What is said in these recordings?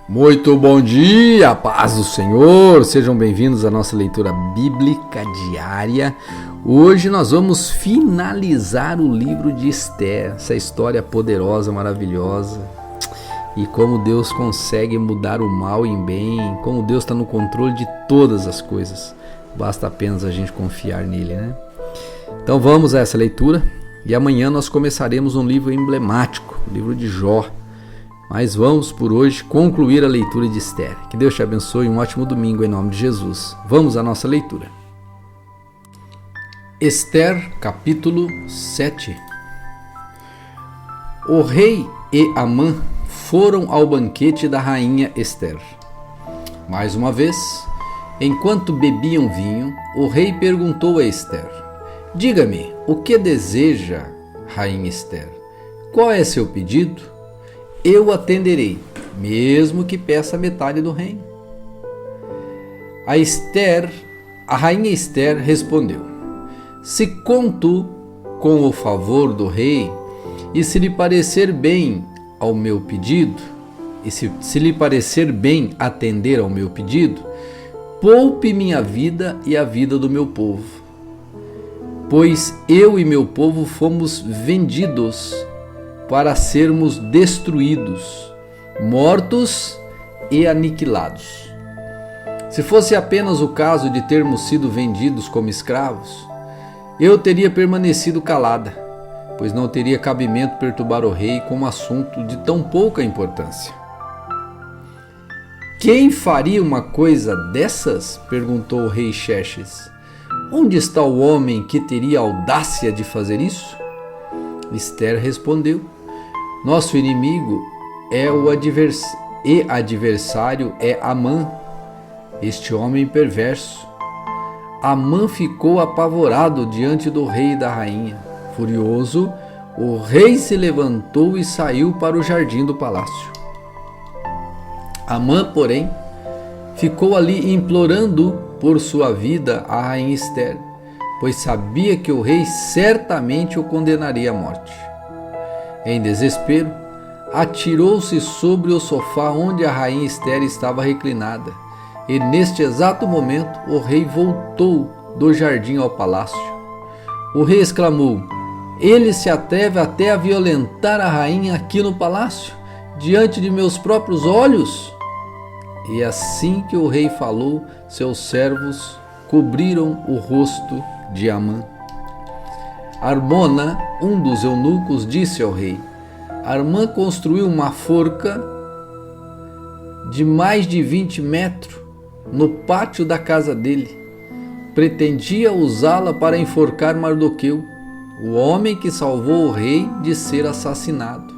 Muito bom dia, paz do Senhor, sejam bem-vindos à nossa leitura bíblica diária. Hoje nós vamos finalizar o livro de Esther, essa história poderosa, maravilhosa, e como Deus consegue mudar o mal em bem, como Deus está no controle de todas as coisas, basta apenas a gente confiar nele, né? Então vamos a essa leitura, e amanhã nós começaremos um livro emblemático, o livro de Jó. Mas vamos por hoje concluir a leitura de Esther. Que Deus te abençoe e um ótimo domingo em nome de Jesus. Vamos à nossa leitura. Esther, capítulo 7. O rei e Amã foram ao banquete da rainha Esther. Mais uma vez, enquanto bebiam vinho, o rei perguntou a Esther: Diga-me, o que deseja, rainha Esther? Qual é seu pedido? Eu atenderei, mesmo que peça metade do reino. A rainha Esther respondeu: Se conto com o favor do rei, e se lhe parecer bem ao meu pedido, e se lhe parecer bem atender ao meu pedido, poupe minha vida e a vida do meu povo. Pois eu e meu povo fomos vendidos para sermos destruídos, mortos e aniquilados. Se fosse apenas o caso de termos sido vendidos como escravos, eu teria permanecido calada, pois não teria cabimento perturbar o rei com um assunto de tão pouca importância. Quem faria uma coisa dessas? Perguntou o rei Xerxes. Onde está o homem que teria a audácia de fazer isso? Esther respondeu: Nosso inimigo é o adversário é Amã, este homem perverso. Amã ficou apavorado diante do rei e da rainha. Furioso, o rei se levantou e saiu para o jardim do palácio. Amã, porém, ficou ali implorando por sua vida a rainha Esther, pois sabia que o rei certamente o condenaria à morte. Em desespero, atirou-se sobre o sofá onde a rainha Esther estava reclinada, e neste exato momento o rei voltou do jardim ao palácio. O rei exclamou: Ele se atreve até a violentar a rainha aqui no palácio, diante de meus próprios olhos? E assim que o rei falou, seus servos cobriram o rosto de Amã. Armona, um dos eunucos, disse ao rei: Amã construiu uma forca de mais de 20 metros no pátio da casa dele. Pretendia usá-la para enforcar Mardoqueu, o homem que salvou o rei de ser assassinado.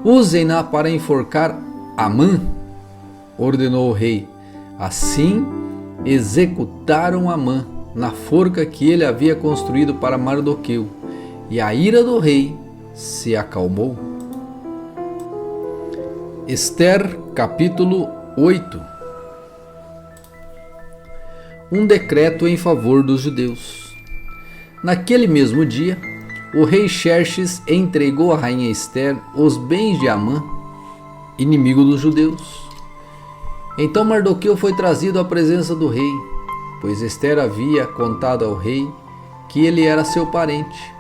Usem-na para enforcar Amã, ordenou o rei. Assim, executaram Amã na forca que ele havia construído para Mardoqueu, e a ira do rei se acalmou. Esther, capítulo 8. Um decreto em favor dos judeus. Naquele mesmo dia, o rei Xerxes entregou à rainha Esther os bens de Amã, inimigo dos judeus. Então Mardoqueu foi trazido à presença do rei, pois Esther havia contado ao rei que ele era seu parente.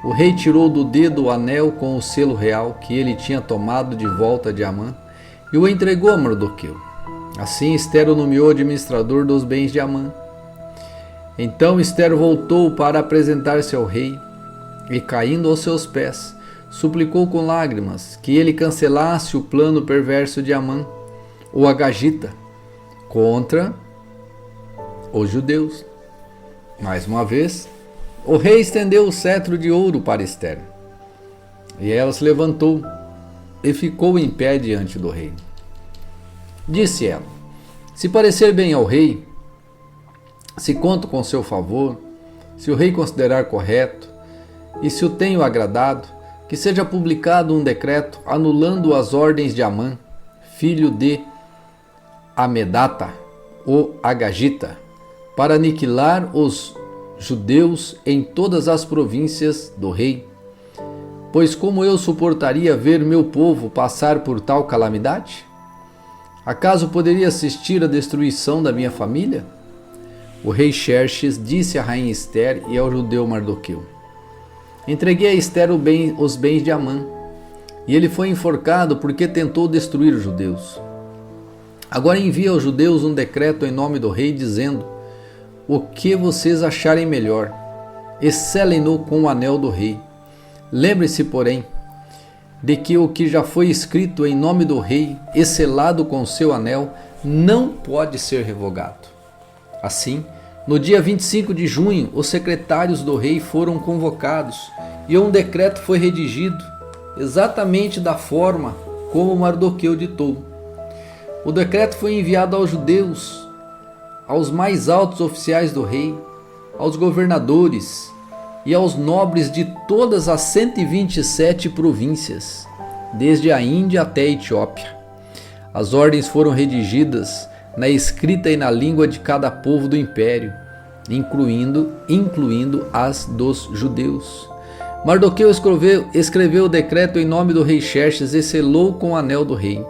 O rei tirou do dedo o anel com o selo real que ele tinha tomado de volta de Amã e o entregou a Mardoqueu. Assim Esther o nomeou administrador dos bens de Amã. Então Esther voltou para apresentar-se ao rei e, caindo aos seus pés, suplicou com lágrimas que ele cancelasse o plano perverso de Amã, o agagita, contra os judeus. Mais uma vez, o rei estendeu o cetro de ouro para Esther, e ela se levantou e ficou em pé diante do rei. Disse ela: Se parecer bem ao rei, se conto com seu favor, se o rei considerar correto, e se o tenho agradado, que seja publicado um decreto anulando as ordens de Amã, filho de Amedata, o agagita, para aniquilar os judeus em todas as províncias do rei. Pois como eu suportaria ver meu povo passar por tal calamidade? Acaso poderia assistir à destruição da minha família? O rei Xerxes disse à rainha Ester e ao judeu Mardoqueu: entreguei a Ester os bens de Amã, e ele foi enforcado porque tentou destruir os judeus. Agora envia aos judeus um decreto em nome do rei, dizendo: o que vocês acharem melhor, excelem-no com o anel do rei. Lembre-se, porém, de que o que já foi escrito em nome do rei e selado com seu anel não pode ser revogado. Assim, no dia 25 de junho, os secretários do rei foram convocados e um decreto foi redigido, exatamente da forma como Mardoqueu ditou. O decreto foi enviado aos judeus, aos mais altos oficiais do rei, aos governadores e aos nobres de todas as 127 províncias, desde a Índia até a Etiópia. As ordens foram redigidas na escrita e na língua de cada povo do império, incluindo as dos judeus. Mardoqueu escreveu o decreto em nome do rei Xerxes e selou com o anel do rei.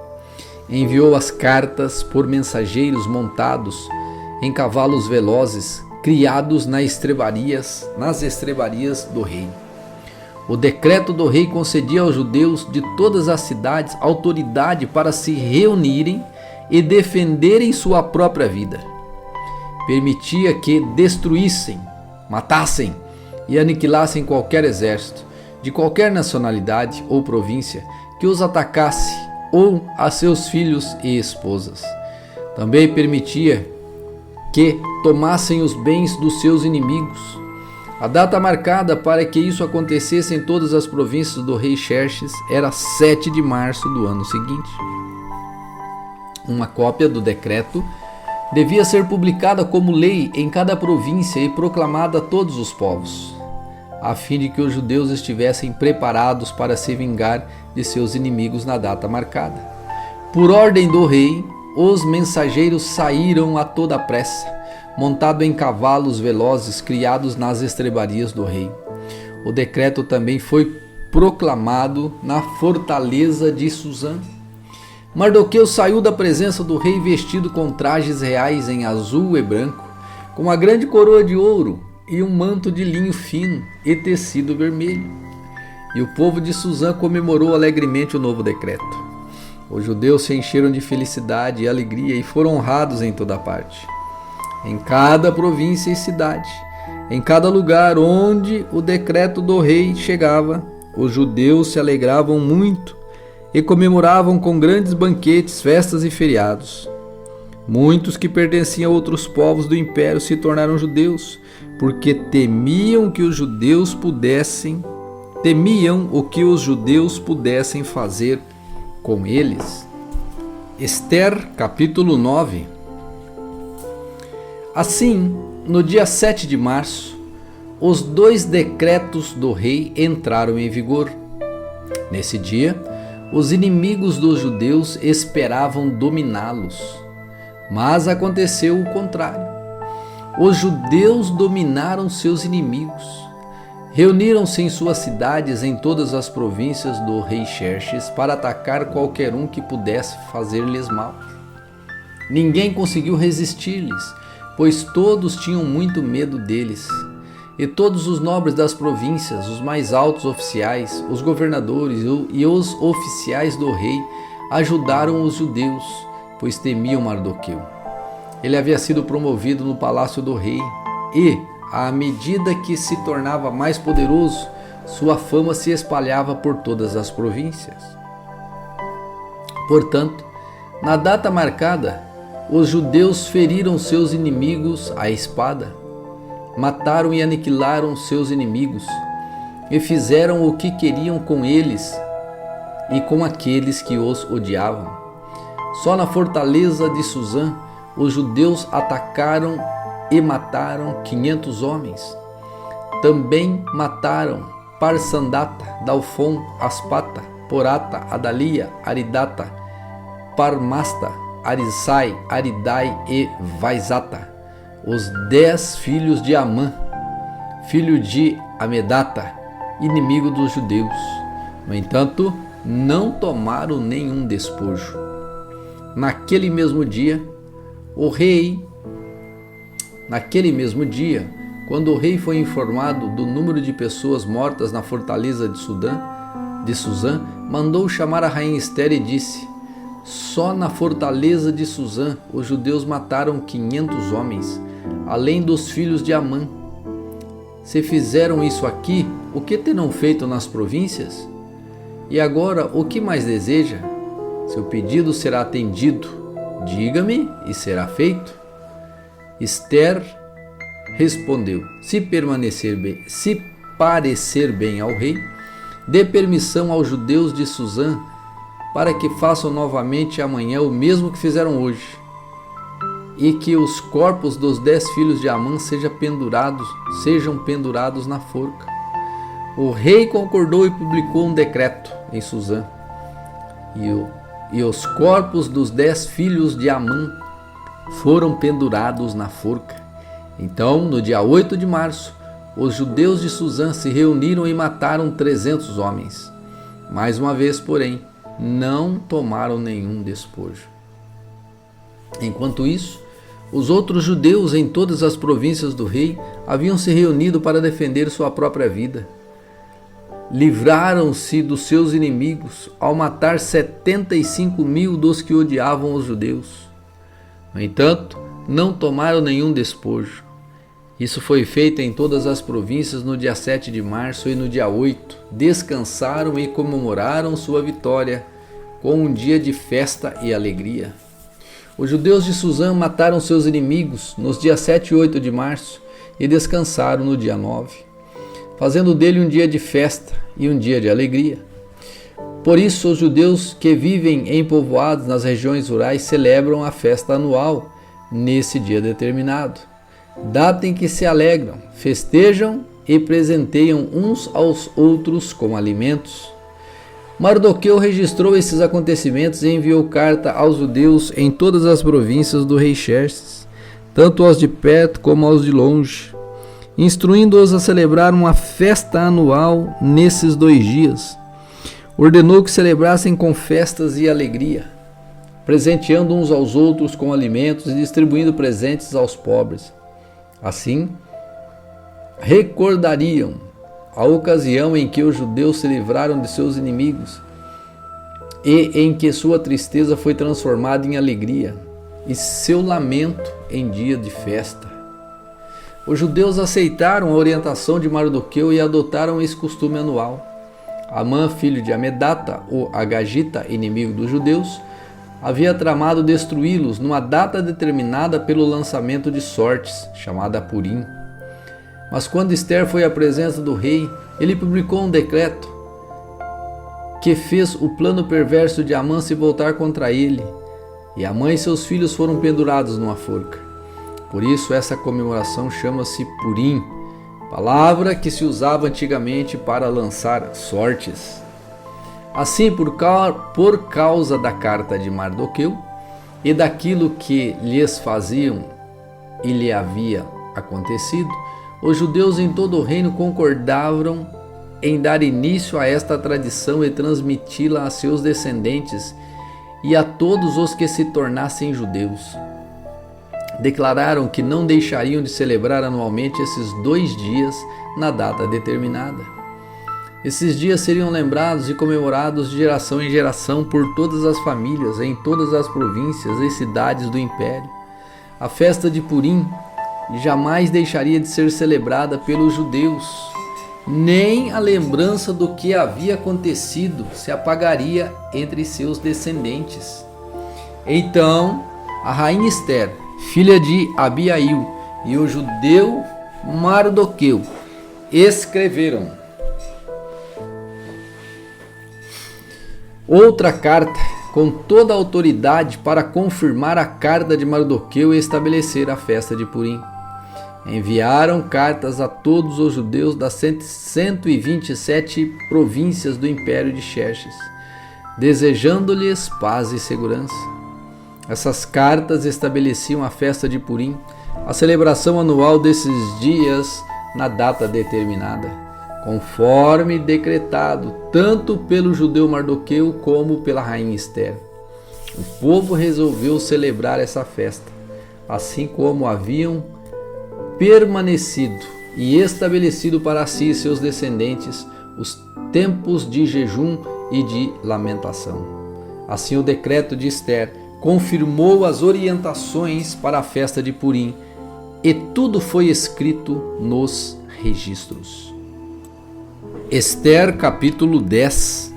Enviou as cartas por mensageiros montados em cavalos velozes, criados nas estrebarias do rei. O decreto do rei concedia aos judeus de todas as cidades autoridade para se reunirem e defenderem sua própria vida. Permitia que destruíssem, matassem e aniquilassem qualquer exército, de qualquer nacionalidade ou província, que os atacasse, ou a seus filhos e esposas. Também permitia que tomassem os bens dos seus inimigos. A data marcada para que isso acontecesse em todas as províncias do rei Xerxes era 7 de março do ano seguinte. Uma cópia do decreto devia ser publicada como lei em cada província e proclamada a todos os povos, a fim de que os judeus estivessem preparados para se vingar de seus inimigos na data marcada. Por ordem do rei, os mensageiros saíram a toda pressa, montados em cavalos velozes criados nas estrebarias do rei. O decreto também foi proclamado na fortaleza de Suzã. Mardoqueu saiu da presença do rei vestido com trajes reais em azul e branco, com uma grande coroa de ouro e um manto de linho fino e tecido vermelho. E o povo de Suzã comemorou alegremente o novo decreto. Os judeus se encheram de felicidade e alegria e foram honrados em toda parte. Em cada província e cidade, em cada lugar onde o decreto do rei chegava, os judeus se alegravam muito e comemoravam com grandes banquetes, festas e feriados. Muitos que pertenciam a outros povos do império se tornaram judeus, porque temiam o que os judeus pudessem fazer com eles. Ester, capítulo 9. Assim, no dia 7 de março, os 2 decretos do rei entraram em vigor. Nesse dia, os inimigos dos judeus esperavam dominá-los, mas aconteceu o contrário. Os judeus dominaram seus inimigos. Reuniram-se em suas cidades em todas as províncias do rei Xerxes para atacar qualquer um que pudesse fazer-lhes mal. Ninguém conseguiu resistir-lhes, pois todos tinham muito medo deles. E todos os nobres das províncias, os mais altos oficiais, os governadores e os oficiais do rei ajudaram os judeus, pois temiam Mardoqueu. Ele havia sido promovido no palácio do rei e, à medida que se tornava mais poderoso, sua fama se espalhava por todas as províncias. Portanto, na data marcada, os judeus feriram seus inimigos à espada, mataram e aniquilaram seus inimigos e fizeram o que queriam com eles e com aqueles que os odiavam. Só na fortaleza de Suzã, os judeus atacaram e mataram 500 homens. Também mataram Parsandata, Dalfon, Aspata, Porata, Adalia, Aridata, Parmasta, Arisai, Aridai e Vaizata, os 10 filhos de Amã, filho de Amedata, inimigo dos judeus. No entanto, não tomaram nenhum despojo. Naquele mesmo dia, quando o rei foi informado do número de pessoas mortas na fortaleza de Suzã, mandou chamar a rainha Esther e disse: só na fortaleza de Suzã os judeus mataram 500 homens, além dos filhos de Amã. Se fizeram isso aqui, o que terão feito nas províncias? E agora, o que mais deseja? Seu pedido será atendido. Diga-me e será feito. Esther respondeu: se parecer bem ao rei, dê permissão aos judeus de Suzã para que façam novamente amanhã o mesmo que fizeram hoje, e que os corpos dos 10 filhos de Amã sejam pendurados na forca. O rei concordou e publicou um decreto em Suzã, e os corpos dos 10 filhos de Amã foram pendurados na forca. Então, no dia 8 de março, os judeus de Suzã se reuniram e mataram 300 homens. Mais uma vez, porém, não tomaram nenhum despojo. Enquanto isso, os outros judeus em todas as províncias do rei haviam se reunido para defender sua própria vida. Livraram-se dos seus inimigos ao matar 75.000 dos que odiavam os judeus. No entanto, não tomaram nenhum despojo. Isso foi feito em todas as províncias no dia 7 de março e no dia 8. Descansaram e comemoraram sua vitória com um dia de festa e alegria. Os judeus de Suzã mataram seus inimigos nos dias 7 e 8 de março e descansaram no dia 9, fazendo dele um dia de festa e um dia de alegria. Por isso, os judeus que vivem em povoados nas regiões rurais celebram a festa anual nesse dia determinado, data em que se alegram, festejam e presenteiam uns aos outros com alimentos. Mardoqueu registrou esses acontecimentos e enviou carta aos judeus em todas as províncias do rei Xerxes, tanto aos de perto como aos de longe, instruindo-os a celebrar uma festa anual nesses 2 dias. Ordenou que celebrassem com festas e alegria, presenteando uns aos outros com alimentos e distribuindo presentes aos pobres. Assim, recordariam a ocasião em que os judeus se livraram de seus inimigos e em que sua tristeza foi transformada em alegria e seu lamento em dia de festa. Os judeus aceitaram a orientação de Mardoqueu e adotaram esse costume anual. Amã, filho de Amedata, o Agagita, inimigo dos judeus, havia tramado destruí-los numa data determinada pelo lançamento de sortes, chamada Purim. Mas quando Esther foi à presença do rei, ele publicou um decreto que fez o plano perverso de Amã se voltar contra ele, e Amã e seus filhos foram pendurados numa forca. Por isso essa comemoração chama-se Purim, palavra que se usava antigamente para lançar sortes. Assim, por causa da carta de Mardoqueu e daquilo que lhes faziam e lhe havia acontecido, os judeus em todo o reino concordaram em dar início a esta tradição e transmiti-la a seus descendentes e a todos os que se tornassem judeus. Declararam que não deixariam de celebrar anualmente esses 2 dias na data determinada. Esses dias seriam lembrados e comemorados de geração em geração por todas as famílias em todas as províncias e cidades do império. A festa de Purim jamais deixaria de ser celebrada pelos judeus, nem a lembrança do que havia acontecido se apagaria entre seus descendentes. Então, a rainha Esther, filha de Abiail, e o judeu Mardoqueu escreveram outra carta com toda a autoridade para confirmar a carta de Mardoqueu e estabelecer a festa de Purim. Enviaram cartas a todos os judeus das 127 províncias do império de Xerxes, desejando-lhes paz e segurança. Essas cartas estabeleciam a festa de Purim, a celebração anual desses dias na data determinada, conforme decretado tanto pelo judeu Mardoqueu como pela rainha Esther. O povo resolveu celebrar essa festa, assim como haviam permanecido e estabelecido para si e seus descendentes os tempos de jejum e de lamentação. Assim, o decreto de Ester confirmou as orientações para a festa de Purim, e tudo foi escrito nos registros. Ester capítulo 10.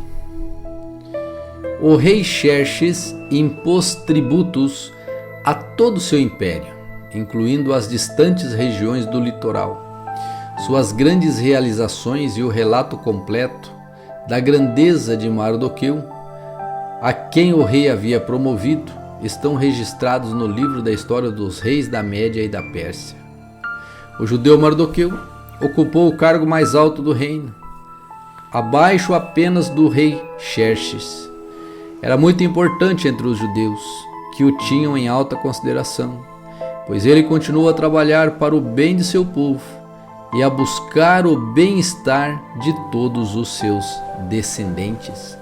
O rei Xerxes impôs tributos a todo o seu império, incluindo as distantes regiões do litoral. Suas grandes realizações e o relato completo da grandeza de Mardoqueu, a quem o rei havia promovido, estão registrados no livro da história dos reis da Média e da Pérsia. O judeu Mardoqueu ocupou o cargo mais alto do reino, abaixo apenas do rei Xerxes. Era muito importante entre os judeus, que o tinham em alta consideração, pois ele continuou a trabalhar para o bem de seu povo e a buscar o bem-estar de todos os seus descendentes.